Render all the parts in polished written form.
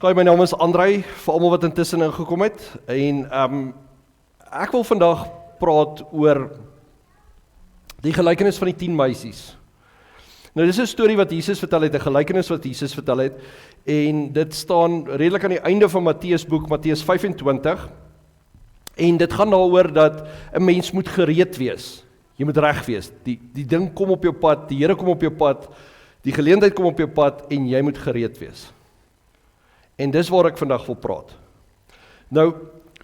Hi, my naam is Andrei, vir almal wat intussen ingekom het, en ek wil vandag praat oor die gelykenis van die 10 meisies. Nou dis 'n storie wat Jesus vertel het, 'n gelykenis wat Jesus vertel het, en dit staan redelik aan die einde van Matteus boek, Matteus 25, en dit gaan daaroor dat 'n mens moet gereed wees. Jy moet reg wees. Die ding kom op jou pad, die Here kom op jou pad, die geleentheid kom op jou pad, en jy moet gereed wees. En dis waar ek vandag wil praat. Nou,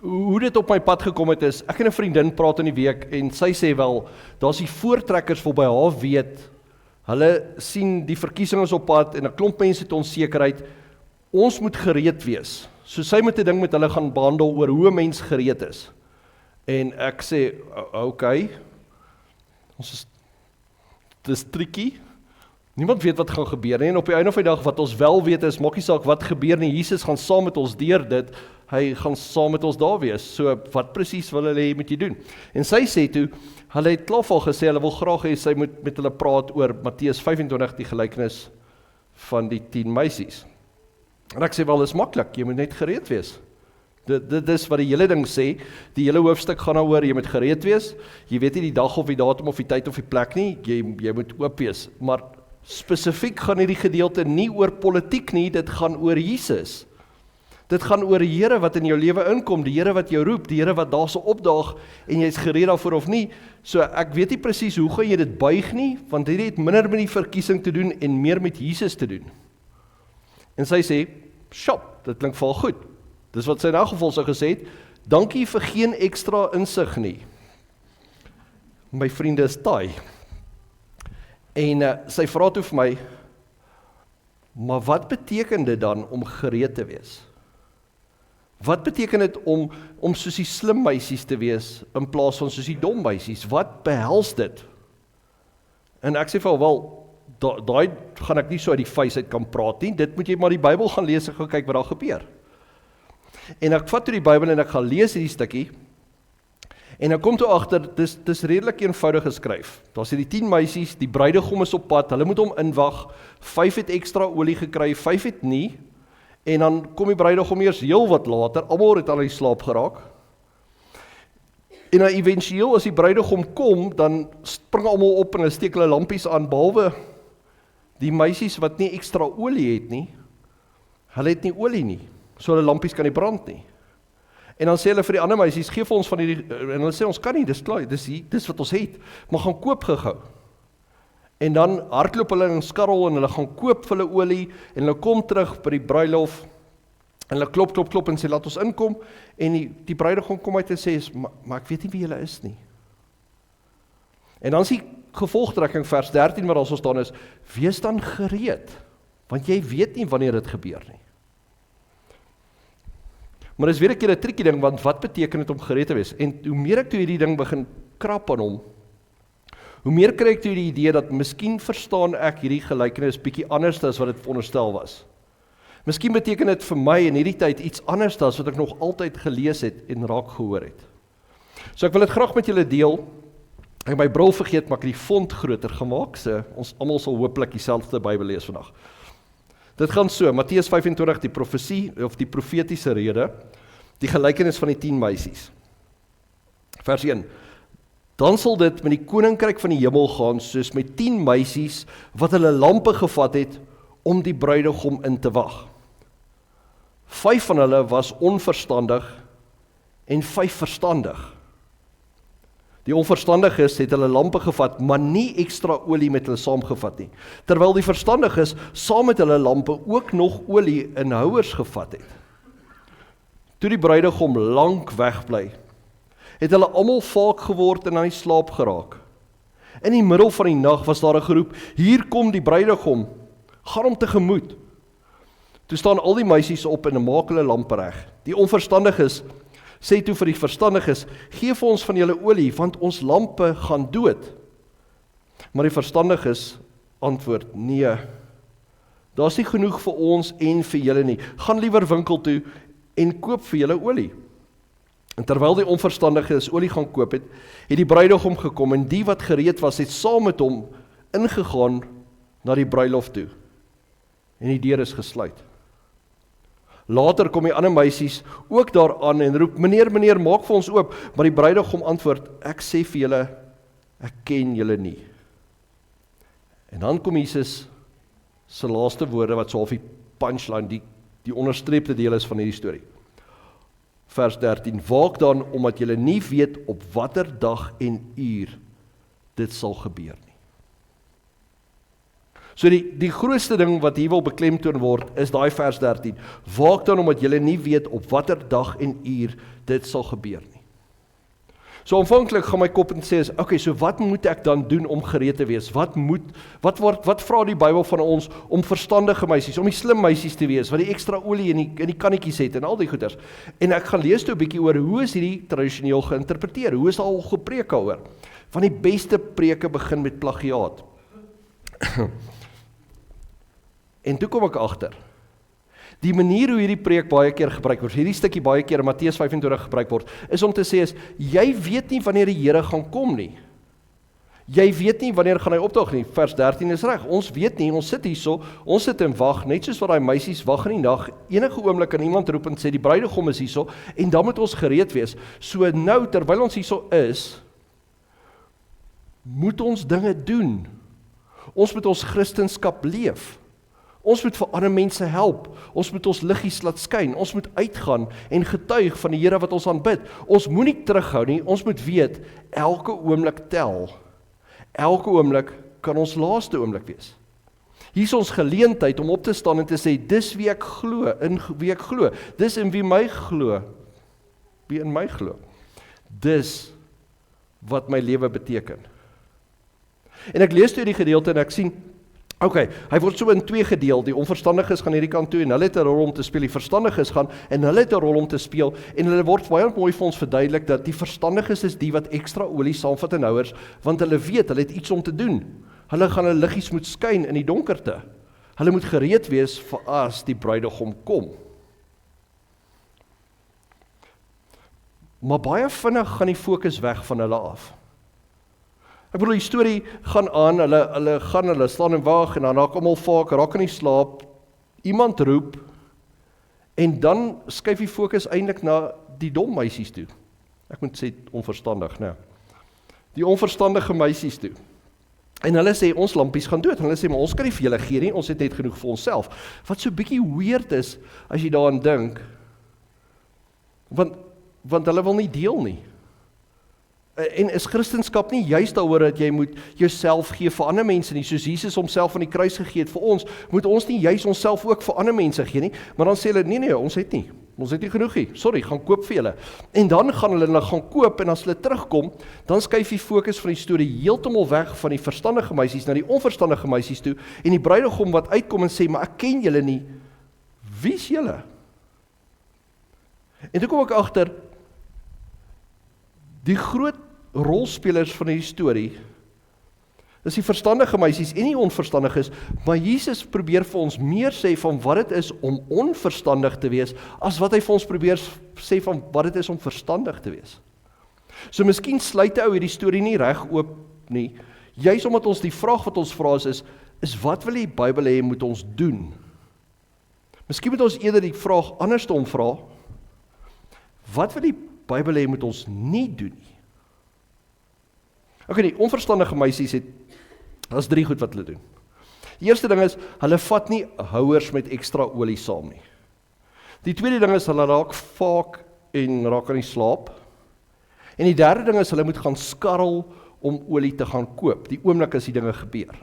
hoe dit op my pad gekom het is, ek en 'n vriendin praat in die week, en sy sê wel, daar's die voortrekkers vol by haar weet, hulle sien die verkiesing is op pad, en 'n klomp mense het onsekerheid, ons moet gereed wees. So sy moet 'n ding met hulle gaan behandel oor hoe 'n mens gereed is. En ek sê, okay, dis tricky, niemand weet wat gaan gebeur nie, en op die einde van die dag, wat ons wel weet is, maak nie saak wat gebeur nie, Jesus gaan saam met ons deur dit, hy gaan saam met ons daar wees, so wat presies wil hulle hê moet jy doen? En sy sê toe, hulle het klaar al gesê, hulle wil graag hê, sy moet met hulle praat oor Matteus 25, die gelykenis van die 10 meisies. En ek sê wel, is maklik, jy moet net gereed wees. Dit is wat die hele ding sê, die hele hoofstuk gaan daaroor, jy moet gereed wees, jy weet nie die dag of die datum of die tyd of die plek nie, jy moet oop wees, maar spesifiek gaan hierdie gedeelte nie oor politiek nie, dit gaan oor Jesus. Dit gaan oor die Here wat in jou lewe inkom, die Here wat jou roep, die Here wat daar so opdaag, en jy is gereed daarvoor of nie. So ek weet nie presies hoe gaan jy dit buig nie, want dit het minder met die verkiesing te doen, en meer met Jesus te doen. En sy sê, shop, dit klink val goed. Dis wat sy in elk geval sou gesê het, dankie vir geen ekstra insig nie. My vriende is taai. En sy vra toe vir my, maar wat beteken dit dan om gereed te wees? Wat beteken dit om soos die slim meisies te wees, in plaas van soos die dom meisies? Wat behels dit? En ek sê vir haar, wel, daai gaan ek nie so uit die vuis uit kan praat nie, dit moet jy maar die Bybel gaan lees en gaan kyk wat daar gebeur. En ek vat toe die Bybel en ek gaan lees hierdie stukkie, en ek kom toe agter, dis redelik eenvoudig geskryf. Daar sê die 10 meisies, die bruidegom is op pad, hulle moet hom inwag, 5 het ekstra olie gekry, 5 het nie, en dan kom die bruidegom eers heel wat later, almal het al in slaap geraak. En dan eventueel as die bruidegom kom, dan spring almal op en hulle steek hulle lampies aan, behalwe die meisies wat nie ekstra olie het nie, hulle het nie olie nie, so hulle lampies kan nie brand nie. En dan sê hulle vir die ander meisies, geef ons van hierdie, en hulle sê, ons kan nie, dis klaar, dis wat ons het, maar gaan koop gehou. En dan hardloop hulle in skarrel, en hulle gaan koop vir hulle olie, en hulle kom terug by die bruilof, en hulle klop, en sê, laat ons inkom, en die bruidegom kom uit en sê, maar ek weet nie wie julle is nie. En dan is die gevolgtrekking vers 13, waar ons staan is, wees dan gereed, want jy weet nie wanneer dit gebeur nie. Maar dis weer 'n keer 'n triekie ding, want wat beteken dit om gereed te wees? En hoe meer ek toe hierdie ding begin krap aan hom, hoe meer kry ek toe die idee dat miskien verstaan ek hierdie gelykenis bietjie anders as wat dit veronderstel was. Miskien beteken dit vir my in hierdie tyd iets anders as wat ek nog altyd gelees het en raak gehoor het. So ek wil dit graag met julle deel. Ek het my bril vergeet, maar ek het die font groter gemaak, so ons almal sal hopelik dieselfde Bybel lees vandag. Dit gaan so, Matteus 25, die profesie, of die profetiese rede, die gelykenis van die 10 meisies. Vers 1, dan sal dit met die koninkryk van die hemel gaan, soos met 10 meisies, wat hulle lampe gevat het, om die bruidegom in te wag. 5 van hulle was onverstandig, en 5 verstandig. Die onverstandiges het hulle lampe gevat, maar nie ekstra olie met hulle saamgevat nie. Terwyl die verstandiges saam met hulle lampe ook nog olie in houers gevat het. Toe die bruidegom lank wegbly, het hulle almal vaak geword en aan die slaap geraak. In die middel van die nag was daar 'n geroep, hier kom die bruidegom, gaan hom tegemoet. Toe staan al die meisies op en maak hulle lampe reg. Die onverstandiges sê toe vir die verstandiges, geef ons van julle olie, want ons lampe gaan dood. Maar die verstandiges antwoord, nee, daar is nie genoeg vir ons en vir julle nie. Gaan liewer winkel toe en koop vir julle olie. En terwyl die onverstandiges olie gaan koop het, het die bruidegom gekom, en die wat gereed was, het saam met hom ingegaan na die bruilof toe. En die deur is gesluit. Later kom die ander meisies ook daaraan en roep, meneer, maak vir ons oop. Maar die bruidegom antwoord, ek sê vir julle, ek ken julle nie. En dan kom Jesus se laaste woorde, wat so half die punchline, die onderstreepte deel is van hierdie storie. Vers 13, waak dan, omdat julle nie weet op watter dag en uur dit sal gebeur nie. So die grootste ding wat hier wil beklemtoon word, is daai vers 13. Waak dan, omdat julle nie weet op watter dag en uur dit sal gebeur nie. So aanvanklik gaan my kop en sê is, okay, so wat moet ek dan doen om gereed te wees? Wat vra die Bybel van ons om verstandige meisies, om die slim meisies te wees, wat die ekstra olie in die kannetjies het en al die goeders. En ek gaan lees toe 'n bietjie oor hoe is hierdie tradisioneel geïnterpreteer, hoe is al gepreek daaroor. Van die beste preke begin met plagiaat. En toe kom ek agter, die manier hoe hierdie preek baie keer gebruik word, hierdie stukkie baie keer in Matteus 25 gebruik word, is om te sê is, jy weet nie wanneer die Here gaan kom nie. Jy weet nie wanneer gaan hy opdaag nie. Vers 13 is reg, ons weet nie, ons sit hierso, ons sit en wag, net soos wat daai meisies wag in die nag, enige oomblik kan iemand roep en sê, die bruidegom is hierso, en dan moet ons gereed wees. So nou, terwyl ons hierso is, moet ons dinge doen. Ons moet ons Christenskap leef. Ons moet vir ander mense help, ons moet ons liggies laat skyn, ons moet uitgaan en getuig van die Here wat ons aanbid. Ons moet nie terughou nie, ons moet weet, elke oomblik tel. Elke oomblik kan ons laaste oomblik wees. Hier is ons geleentheid om op te staan en te sê, dis wie ek glo, in wie ek glo, dis in wie my glo, wie in my glo. Dis wat my lewe beteken. En ek lees toe die gedeelte en ek sien, okay, hy word so in twee gedeel, die onverstandiges gaan hierdie kant toe en hulle het 'n rol om te speel, die verstandiges gaan en hulle het 'n rol om te speel en hulle word baie mooi vir ons verduidelik dat die verstandiges is die wat ekstra olie saamvat en houers, want hulle weet, hulle het iets om te doen. Hulle gaan hulle liggies moet skyn in die donkerte. Hulle moet gereed wees vir as die bruidegom kom. Maar baie vinnig gaan die fokus weg van hulle af. Ek bedoel, die storie gaan aan, hulle staan en wag, en dan raak almal vaak, raak in die slaap, iemand roep, en dan skuif die fokus eintlik na die dom meisies toe. Ek moet sê onverstandig, né? Die onverstandige meisies toe. En hulle sê, ons lampies gaan dood, en hulle sê, maar ons kan nie vir julle gee nie, ons het net genoeg vir onsself. Wat so bietjie weird is, as jy daaraan dink, want hulle wil nie deel nie. En is Christenskap nie juist daaroor dat jy moet jouself gee vir ander mense nie, soos Jesus homself aan die kruis gegee het vir ons, moet ons nie juist onsself ook vir ander mense gee nie, maar dan sê hulle, nee, ons het nie genoeg nie, sorry, gaan koop vir julle. En dan gaan hulle gaan koop, en as hulle terugkom, dan skuif die fokus van die storie heeltemal weg van die verstandige meisies na die onverstandige meisies toe, en die bruidegom wat uitkom en sê, maar ek ken julle nie, wie is julle? En toe kom ek agter, die groot rolspelers van die storie is die verstandige meisies en die onverstandiges, maar Jesus probeer vir ons meer sê van wat dit is om onverstandig te wees, as wat hy vir ons probeer sê van wat dit is om verstandig te wees. So miskien sluit hy hierdie storie nie reg oop nie, juis omdat ons die vraag wat ons vra is wat wil die Bybel hê moet ons doen? Miskien moet ons eerder die vraag anders te omvra, wat wil die Bybel hê moet ons nie doen nie? Okay, die onverstandige meisies daar's 3 goed wat hulle doen. Die eerste ding is, hulle vat nie houers met ekstra olie saam nie. Die tweede ding is, hulle raak vaak en raak aan die slaap. En die derde ding is, hulle moet gaan skarrel om olie te gaan koop, die oomblik as die dinge gebeur.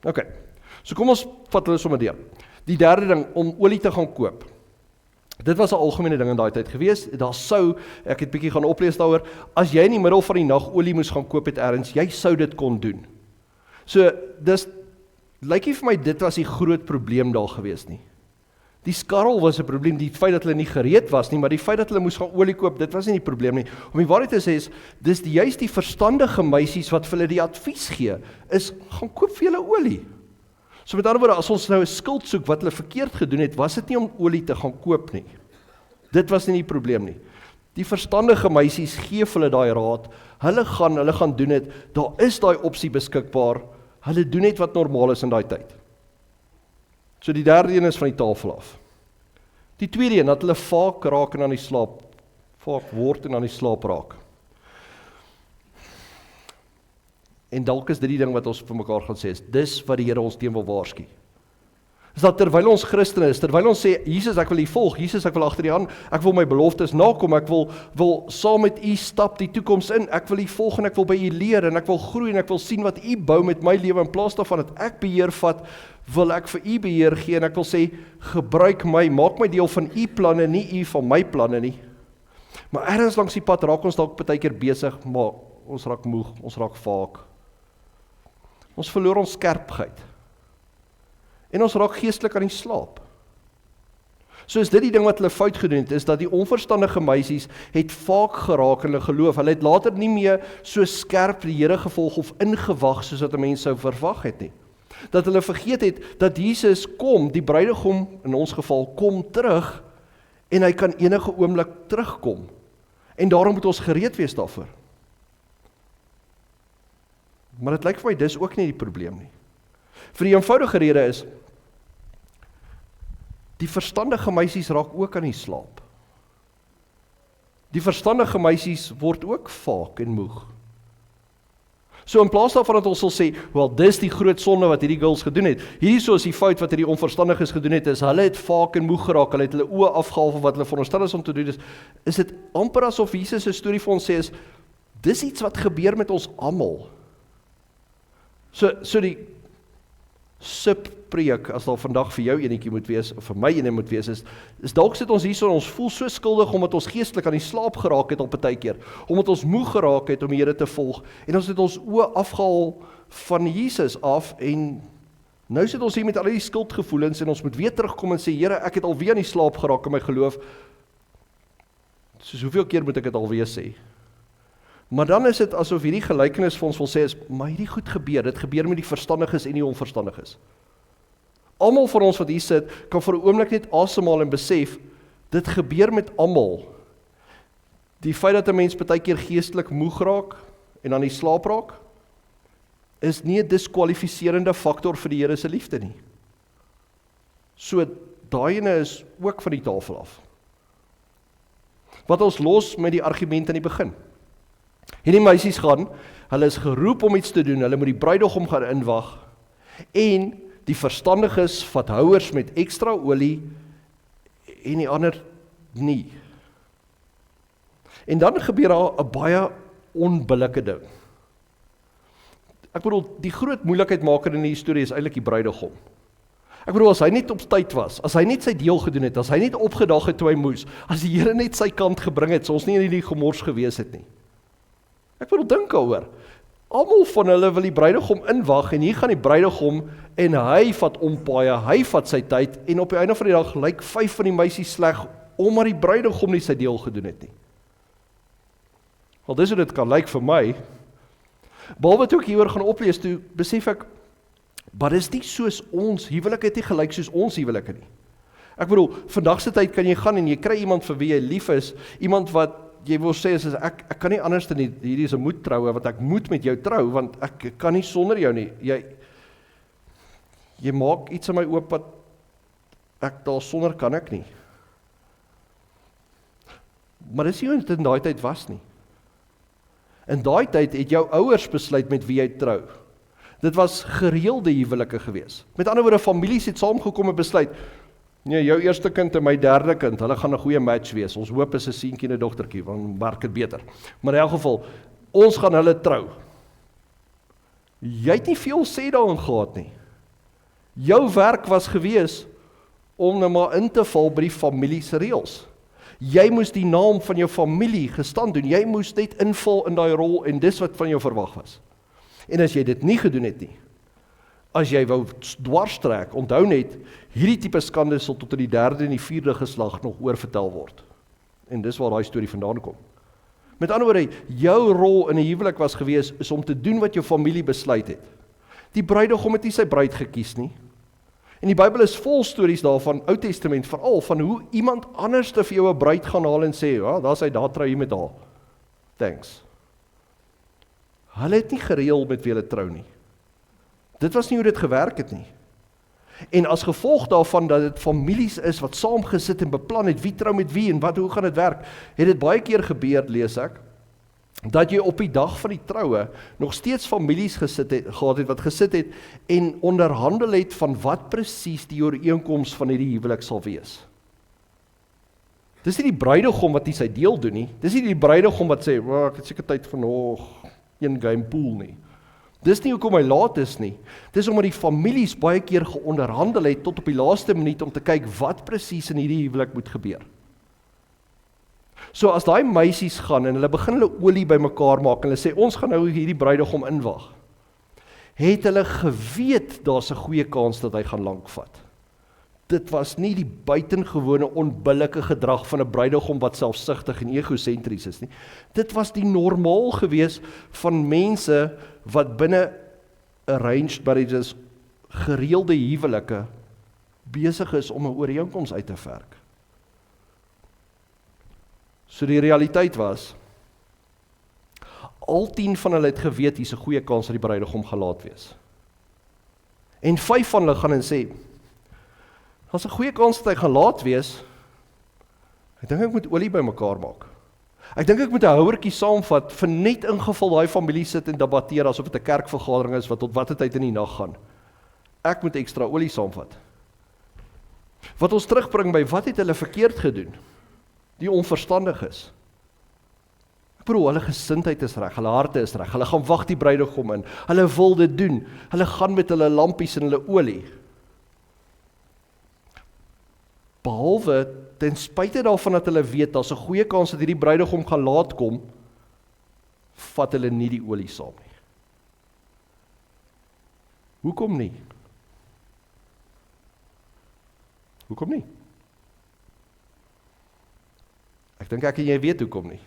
Okay, so kom ons vat hulle sommer deur. Die derde ding, om olie te gaan koop. Dit was 'n algemene ding in daai tyd gewees. Daar sou, ek het bietjie gaan oplees daaroor, as jy in die middel van die nag olie moes gaan koop het ergens, jy sou dit kon doen. So, lyk nie vir my dit was die groot probleem daar gewees nie. Die skarrel was 'n probleem, die feit dat hulle nie gereed was nie, maar die feit dat hulle moes gaan olie koop, dit was nie die probleem nie. Om die waarheid te sê is, dis juist die verstandige meisies wat vir hulle die advies gee, is, gaan koop vir julle olie. So met ander woorde, as ons nou 'n skuld soek wat hulle verkeerd gedoen het, was dit nie om olie te gaan koop nie. Dit was nie die probleem nie. Die verstandige meisies gee vir hulle daai raad, hulle gaan doen dit, daar is daai opsie beskikbaar, hulle doen net wat normaal is in daai tyd. So die derde een is van die tafel af. Die tweede een, dat hulle vaak raak en aan die slaap, vaak word en aan die slaap raak. En dalk is dit die ding wat ons vir mekaar gaan sê, is dis wat die Here ons teen wil waarsku. Is dat terwyl ons Christene is, terwyl ons sê, Jesus, ek wil U volg, Jesus, ek wil agter U aan, ek wil my beloftes nakom, ek wil saam met U stap die toekoms in, ek wil U volg en ek wil by U leer, en ek wil groei en ek wil sien wat U bou met my lewe, in plaas daarvan dat ek beheer vat, wil ek vir U beheer gee, en ek wil sê, gebruik my, maak my deel van U planne, nie U van my planne nie. Maar ergens langs die pad raak ons dalk baie keer besig, maar ons raak moeg, ons raak vaak. Ons verloor ons skerpheid. En ons raak geestelik aan die slaap. So is dit die ding wat hulle fout gedoen het, is dat die onverstandige meisies het vaak geraak in hulle geloof. Hulle het later nie meer so skerp die Here gevolg of ingewag soos wat 'n mens sou verwag het nie. Dat hulle vergeet het dat Jesus kom, die bruidegom in ons geval, kom terug en hy kan enige oomblik terugkom. En daarom moet ons gereed wees daarvoor. Maar dit lyk vir my dis ook nie die probleem nie. Vir die eenvoudige rede is, die verstandige meisies raak ook aan die slaap. Die verstandige meisies word ook vaak en moeg. So in plaas daarvan dat ons sal sê, wel dis die groot sonde wat hierdie girls gedoen het. Hierdie so is die fout wat hierdie onverstandiges gedoen het, is hulle het vaak en moeg geraak, hulle het hulle oë afgehaal van wat hulle veronderstel is om te doen. Is dit amper asof Jesus 'n storie vir ons sê is, dis iets wat gebeur met ons almal. So die subpreek, as daar vandag vir jou enetjie moet wees, of vir my ene moet wees, is dalk sit ons hier so en ons voel so skuldig, omdat ons geestelik aan die slaap geraak het al partykeer, omdat ons moeg geraak het om die Here te volg, en ons het ons oë afgehaal van Jesus af, en nou sit ons hier met al die skuldgevoelens, en ons moet weer terugkom en sê, Here, ek het alweer aan die slaap geraak in my geloof, soos hoeveel keer moet ek dit alweer sê? Maar dan is dit asof hierdie gelykenis vir ons wil sê is, maar hierdie goed gebeur, dit gebeur met die verstandiges en die onverstandiges. Almal van ons wat hier sit, kan vir 'n oomblik net asemhaal en besef, dit gebeur met almal. Die feit dat 'n mens baie keer geestelik moeg raak en aan die slaap raak, is nie 'n diskwalifiserende faktor vir die Here se liefde nie. So daai ene is ook van die tafel af. Wat ons los met die argument in die begin. Hierdie meisies gaan, hulle is geroep om iets te doen, hulle moet die bruidegom gaan inwag, en die verstandiges vat houers met ekstra olie, en die ander nie. En dan gebeur daar 'n baie onbillike ding. Ek bedoel, die groot moeilikheidmaker in die storie is eintlik die bruidegom. Ek bedoel, as hy net op tyd was, as hy net sy deel gedoen het, as hy net opgedaag het toe hy moes, as die Here net sy kant gebring het, so ons nie in die gemors gewees het nie. Ek bedoel, dink daaroor. Almal van hulle wil die bruidegom inwag, en hier gaan die bruidegom, en hy vat ompaaie, hy vat sy tyd, en op die einde van die dag lyk 5 van die meisies sleg, omdat die bruidegom nie sy deel gedoen het nie. Wel, dis hoe dit kan lyk vir my. Behalwe toe ek hieroor gaan oplees, toe besef ek, maar dis nie soos ons, huwelik het nie gelyk soos ons huwelike nie. Ek bedoel, vandag se tyd kan jy gaan en jy kry iemand vir wie jy lief is, iemand wat jy wil sê, is ek kan nie anders dan nie, hierdie is 'n moedtroue, want ek moet met jou trou, want ek kan nie sonder jou nie. Jy maak iets in my oop wat ek daar sonder kan ek nie. Maar dis nie hoe dit in daai tyd was nie. In daai tyd het jou ouers besluit met wie jy trou. Dit was gereelde huwelike gewees. Met ander woorde, families het saamgekom en besluit, nee, jou eerste kind en my derde kind, hulle gaan 'n goeie match wees. Ons hoop is 'n seentjie en 'n dogtertjie, want werk dit beter. Maar in elk geval, ons gaan hulle trou. Jy het nie veel sê daarin gehad nie. Jou werk was gewees om nou maar in te val by die familie se reëls. Jy moes die naam van jou familie gestand doen. Jy moes net inval in daai rol en dis wat van jou verwag was. En as jy dit nie gedoen het nie, as jy wou dwarstrek, onthou net, hierdie tipe skande sal tot in die 3de en die 4de geslag nog oorvertel word. En dis waar daai storie vandaan kom. Met ander woorde, jou rol in 'n huwelik was gewees, is om te doen wat jou familie besluit het. Die bruidegom het nie sy bruid gekies nie. En die Bybel is vol stories daarvan, Ou Testament veral, van hoe iemand anders te vir jou 'n bruid gaan haal en sê, ja, daar is hy, daar trou jy met haar. Thanks. Hulle het nie gereël met wie hulle trou nie. Dit was nie hoe dit gewerk het nie. En as gevolg daarvan dat dit families is wat saamgesit en beplan het, wie trou met wie en hoe gaan dit werk, het dit baie keer gebeur, lees ek, dat jy op die dag van die troue nog steeds families gehad het, wat gesit het en onderhandel het van wat presies die ooreenkoms van hierdie huwelik sal wees. Dis nie die bruidegom wat nie sy deel doen nie, dis nie die bruidegom wat sê, ek het seker tyd vir nog een game pool nie. Dis nie hoekom hy laat is nie, dis omdat die families baie keer geonderhandel het tot op die laaste minuut om te kyk wat presies in hierdie huwelik moet gebeur. So as daai meisies gaan en hulle begin hulle olie bymekaar maak en hulle sê, ons gaan nou hierdie bruidegom inwag, het hulle geweet daar's 'n goeie kans dat hy gaan lank vat. Dit was nie die buitengewone onbillike gedrag van 'n bruidegom wat selfsugtig en egosentries is nie. Dit was die normaal gewees van mense wat binne arranged marriages, gereelde huwelike, besig is om 'n ooreenkoms uit te werk. So die realiteit was, al 10 van hulle het geweet, hier's 'n goeie kans dat die bruidegom gaan laat wees. En 5 van hulle gaan en sê, daar's 'n goeie kans dat hy gaan laat wees, ek dink ek moet olie bymekaar maak. Ek dink ek moet 'n houertjie saamvat, vir net in geval daai familie sit en debatteer, asof dit 'n kerkvergadering is, wat tot watter tyd in die nag gaan. Ek moet ekstra olie saamvat. Wat ons terugbring by, wat het hulle verkeerd gedoen? Die onverstandig is. Ek bedoel, hulle gesindheid is reg, hulle harte is reg, hulle gaan wag die bruidegom in, hulle wil dit doen, hulle gaan met hulle lampies en hulle olie. Behalwe, ten spyte daarvan dat hulle weet, daar's 'n goeie kans dat hierdie bruidegom gaan laat kom, vat hulle nie die olie saam nie. Hoekom nie? Hoekom nie? Ek dink ek en jy weet hoekom nie.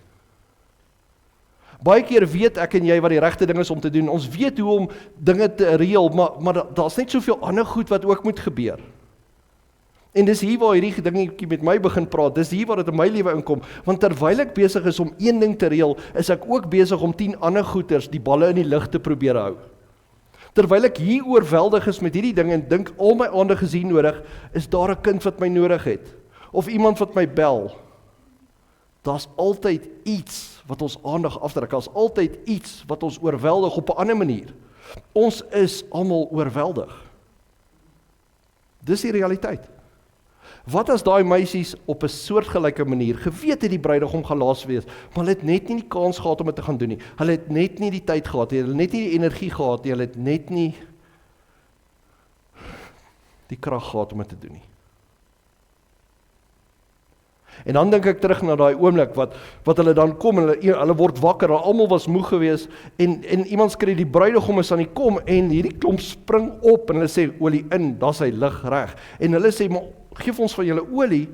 Baie keer weet ek en jy wat die regte ding is om te doen. Ons weet hoe om dinge te reël, maar daar's net soveel ander goed wat ook moet gebeur. En dis hier waar hierdie dingetjie met my begin praat, dis hier waar dit in my lewe inkom, want terwyl ek besig is om een ding te reël, is ek ook besig om 10 ander goeters, die balle in die lug te probeer hou. Terwyl ek hier oorweldig is met hierdie ding en dink al my aandag is hier nodig, is daar 'n kind wat my nodig het, of iemand wat my bel. Daar's altyd iets wat ons aandag aftrek, daar's altyd iets wat ons oorweldig op 'n ander manier. Ons is almal oorweldig. Dis die realiteit. Wat as daai meisies op 'n soortgelyke manier geweet het die bruidegom gaan laat wees, maar hulle het net nie die kans gehad om dit te gaan doen nie. Hulle het net nie die tyd gehad nie, hulle het net nie die energie gehad nie, hulle het net nie die krag gehad om dit te doen nie. En dan dink ek terug na daai oomblik wat hulle dan kom en hulle word wakker, en almal was moeg geweest en iemand skree die bruidegom is aan die kom en hierdie klomp spring op en hulle sê olie in, daar's hy lig reg. En hulle sê maar geef ons van julle olie.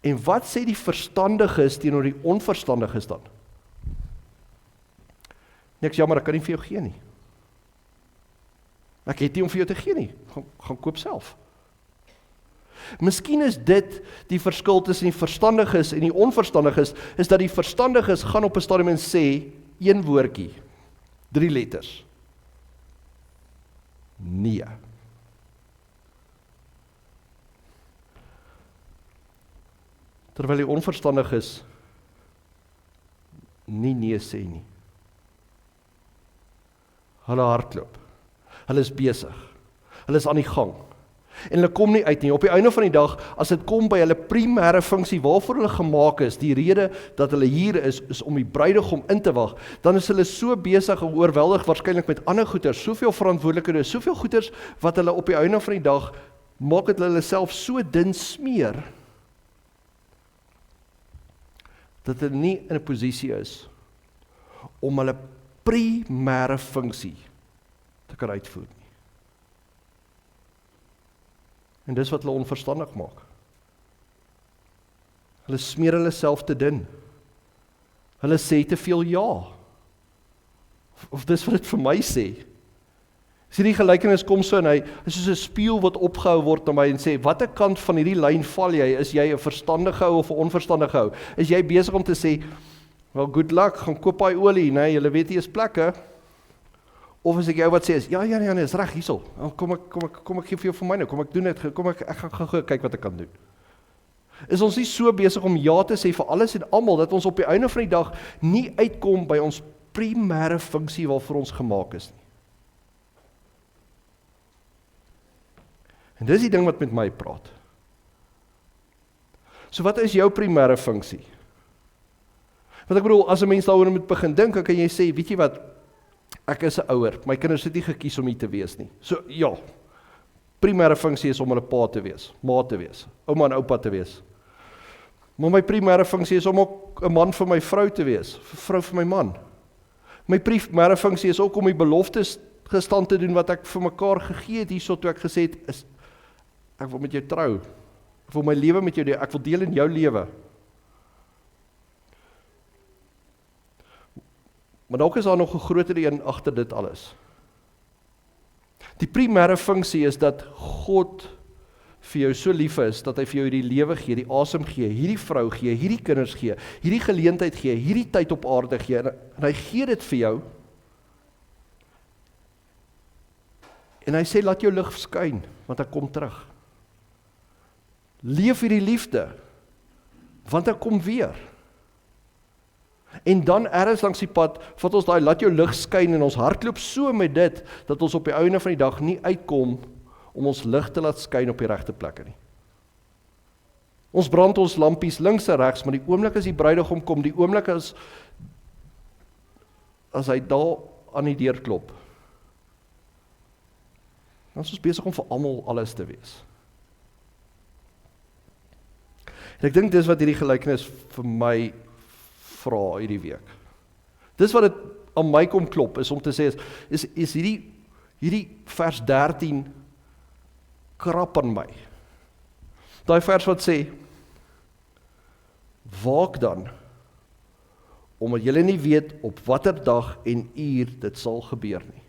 En wat sê die verstandiges teenoor die onverstandiges dan? Niks jammer, ek kan nie vir jou gee nie. Ek het nie om vir jou te gee nie. Gaan koop self. Miskien is dit die verskil tussen die verstandiges en die onverstandiges, is dat die verstandiges gaan op 'n stadium en sê een woordjie, 3 letters. Nee. Terwyl die onverstandiges nie nee sê nie. Hulle hardloop. Hulle is besig. Hulle is aan die gang. En hulle kom nie uit nie. Op die einde van die dag, as dit kom by hulle primêre funksie waarvoor hulle gemaak is, die rede dat hulle hier is om die bruidegom in te wag, dan is hulle so besig en oorweldig waarskynlik met ander goeders, soveel verantwoordelikhede, soveel goeders wat hulle op die einde van die dag maak dat hulle self so dun smeer dat hulle nie in 'n posisie is om hulle primêre funksie te kan uitvoer nie. En dis wat hulle onverstandig maak. Hulle smeer hulle self te dun. Hulle sê te veel ja. Of dis wat dit vir my sê. As die gelykenis kom so en hy is soos 'n spieël wat opgehou word na my en sê, watter kant van hierdie lyn val jy? Is jy 'n verstandige ou of 'n onverstandige ou? Is jy besig om te sê, well, good luck, gaan koop daai olie, nee, julle weet nie eens plekke. Of as ek jou wat sê is, ja, nee, is reg hierso. Kom ek gee vir jou van myne, kom ek doen dit, ek gaan gou kyk wat ek kan doen. Is ons nie so besig om ja te sê vir alles en almal, dat ons op die einde van die dag nie uitkom by ons primêre funksie waarvoor ons gemaak is nie. En dis die ding wat met my praat. So wat is jou primêre funksie? Want ek bedoel, as 'n mens daaroor moet begin dink, dan kan jy sê, weet jy wat, ek is 'n ouer, my kinders het nie gekies om hier te wees nie. So ja, primêre funksie is om hulle pa te wees, ma te wees, ouma en oupa te wees. Maar my primêre funksie is om ook 'n man vir my vrou te wees, 'n vrou vir my man. My primêre funksie is ook om die beloftes gestand te doen wat ek vir mekaar gegee het hierso toe ek gesê het, is ek wil met jou trou. Ek wil my lewe met jou deel, ek wil deel in jou lewe. Maar dalk is daar nog 'n groter een agter dit alles. Die primêre funksie is dat God vir jou so lief is, dat hy vir jou hierdie lewe gee, die asem gee, hierdie vrou gee, hierdie kinders gee, hierdie geleentheid gee, hierdie tyd op aarde gee, en hy gee dit vir jou, en hy sê, laat jou lig skyn, want ek kom terug. Leef hierdie liefde, want ek kom weer. En dan ergens langs die pad, vat ons daai, laat jou lig skyn, en ons hardloop so met dit, dat ons op die einde van die dag nie uitkom, om ons lig te laat skyn op die regte plekke nie. Ons brand ons lampies links en regs, maar die oomblik as die bruidegom kom, die oomblik as hy daar aan die deur klop, dan is ons besig om vir almal alles te wees. En ek dink dis wat hierdie gelykenis vir my vra hierdie week. Dis wat dit aan my kom klop, is om te sê, is hierdie vers 13 krap aan my. Daai vers wat sê, waak dan, omdat julle nie weet op watter dag en uur dit sal gebeur nie.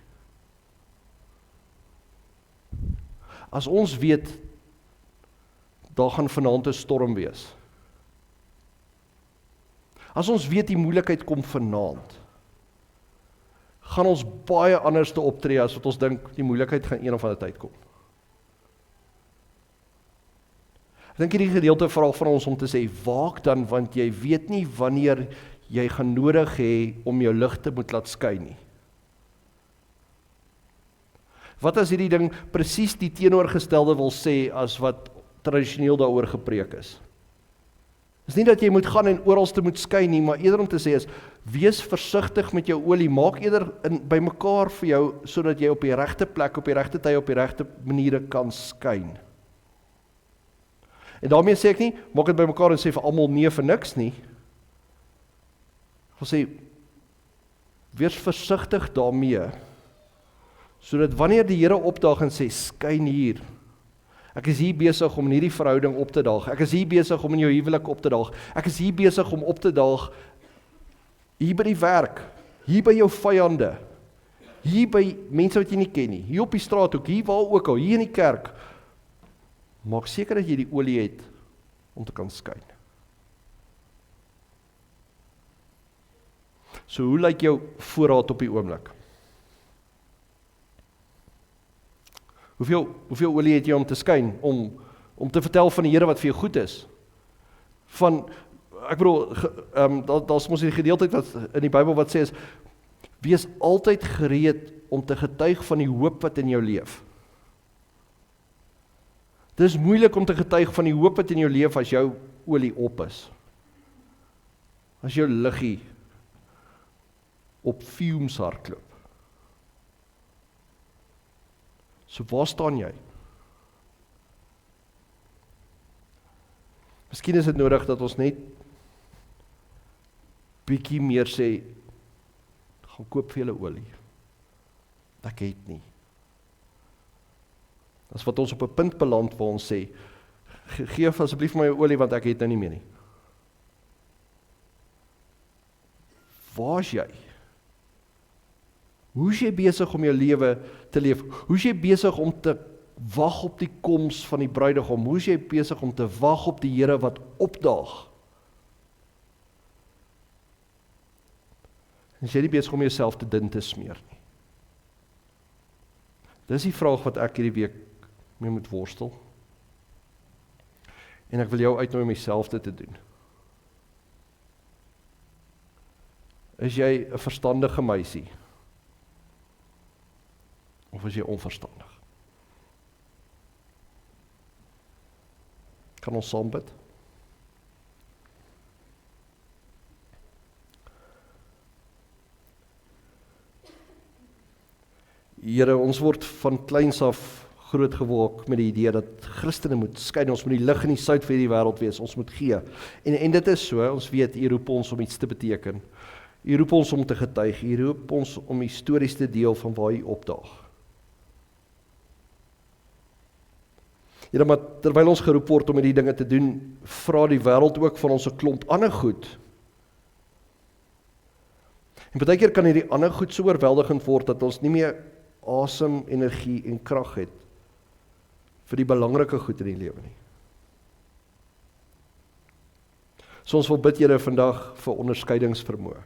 As ons weet, daar gaan vanaand 'n storm wees. As ons weet die moeilikheid kom vanaand, gaan ons baie anders te optree as wat ons dink die moeilikheid gaan een of ander tyd kom. Ek dink hierdie gedeelte vra van ons om te sê, waak dan, want jy weet nie wanneer jy gaan nodig hê om jou lig te moet laat skyn nie. Wat as hierdie ding presies die teenoorgestelde wil sê as wat tradisioneel daaroor gepreek is? Dis nie dat jy moet gaan en oralste moet skyn nie, maar eerder om te sê is, wees versigtig met jou olie, maak eerder by mekaar vir jou, sodat jy op die regte plek, op die regte tyd, op die regte maniere kan skyn. En daarmee sê ek nie, maak dit by mekaar en sê vir almal nee vir niks nie. Ek wil sê, wees versigtig daarmee, sodat wanneer die Here opdaag en sê, skyn hier, ek is hier besig om in hierdie verhouding op te daag, ek is hier besig om in jou huwelik op te daag, ek is hier besig om op te daag, hier by die werk, hier by jou vyande, hier by mense wat jy nie ken nie, hier op die straat ook, hier waar ook al, hier in die kerk, maak seker dat jy die olie het om te kan skyn. So hoe lyk jou voorraad op die oomblik? Hoeveel olie het jy om te skyn, om te vertel van die Here wat vir jou goed is? Ek bedoel, daar's mos die gedeelte wat in die Bybel wat sê is, wees altyd gereed om te getuig van die hoop wat in jou leef. Dit is moeilik om te getuig van die hoop wat in jou leef as jou olie op is. As jou liggie op fumes hardloop. So waar staan jy? Miskien is dit nodig dat ons net bietjie meer sê, gaan koop vir julle olie. Ek het nie. As wat ons op 'n punt beland waar ons sê, geef asseblief my olie want ek het nou nie meer nie. Waar is jy? Hoe is jy besig om jou lewe te leef? Hoe is jy besig om te wag op die koms van die bruidegom? Hoe is jy besig om te wag op die Here wat opdaag? En is jy nie besig om jouself te dun te smeer nie? Dis die vraag wat ek hierdie week mee moet worstel. En ek wil jou uitnooi om dieselfde te doen. Is jy 'n verstandige meisie? Of is jy onverstandig? Kan ons saam bid? Here, ons word van kleins af groot geword met die idee dat Christene moet skyn, ons moet die lig en die sout vir hierdie wêreld wees, ons moet gee. En dit is so, ons weet, U roep ons om iets te beteken. U roep ons om te getuig, U roep ons om stories te deel van waar U opdaag. Here, maar terwyl ons geroep word om hierdie dinge te doen, vra die wêreld ook van ons 'n klomp ander goed. En baie keer kan hierdie ander goed so oorweldigend word dat ons nie meer asem, energie en krag het vir die belangrike goed in die lewe nie. So ons wil bid, Here, vandag vir onderskeidingsvermoë.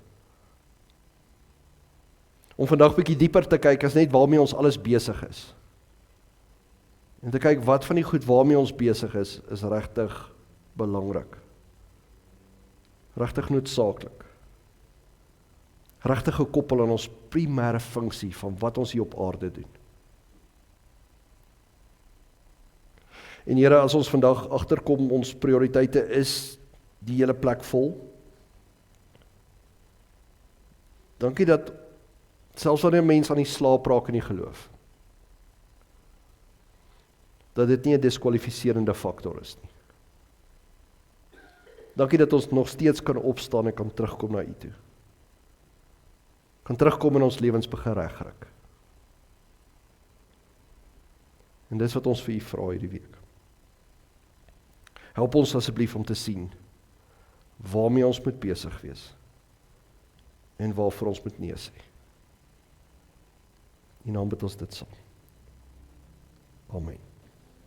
Om vandag bietjie dieper te kyk as net waarmee ons alles besig is. En te kyk wat van die goed waarmee ons besig is regtig belangrik. Regtig noodsaaklik. Regtig gekoppel aan ons primêre funksie van wat ons hier op aarde doen. En Here, as ons vandag agterkom, ons prioriteite is die hele plek vol. Dankie dat selfs wanneer 'n mens aan die slaap raak in die geloof, dat dit nie 'n diskwalifiserende faktor is nie. Dankie dat ons nog steeds kan opstaan en kan terugkom na U toe. Kan terugkom in ons lewens begin regryk. En dis wat ons vir U vra hierdie week. Help ons asseblief om te sien waarmee ons moet besig wees en waarvoor ons moet nee sê. In naam bid ons dit saam. Amen.